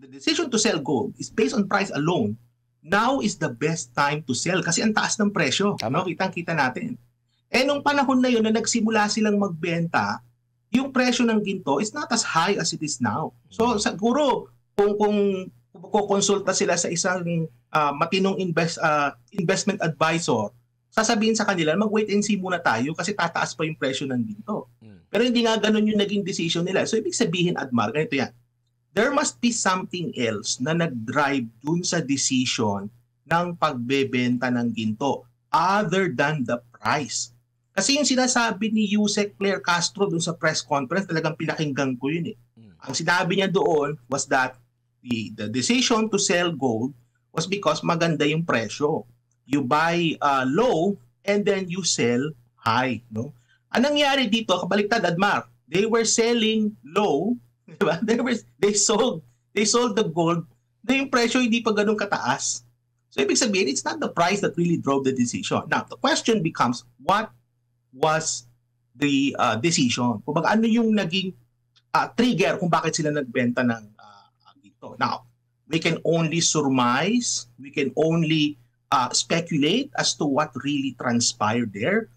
the decision to sell gold is based on price alone, now is the best time to sell kasi ang taas ng presyo. No? Kitang-kita natin. Eh nung panahon na yun na nagsimula silang magbenta, yung presyo ng ginto is not as high as it is now. So siguro kung kukonsulta sila sa isang matinong investment advisor, sasabihin sa kanila, mag-wait and see muna tayo kasi tataas pa yung presyo ng ginto. Pero hindi nga ganun yung naging decision nila. So ibig sabihin, Admar, ganito yan. There must be something else na nag-drive dun sa decision ng pagbebenta ng ginto other than the price. Kasi yung sinasabi ni Yusek Claire Castro dun sa press conference, talagang pinakinggan ko yun eh. Ang sinabi niya doon was that the decision to sell gold was because maganda yung presyo. You buy low and then you sell high. No? Anong nangyari dito, kabaliktad, Admar, they were selling low, diba? They sold the gold na yung presyo hindi pa ganun kataas. So ibig sabihin, it's not the price that really drove the decision. Now, the question becomes, what was the decision? Kung baga, ano yung naging trigger kung bakit sila nagbenta ng dito? Now, we can only surmise, we can only speculate as to what really transpired there.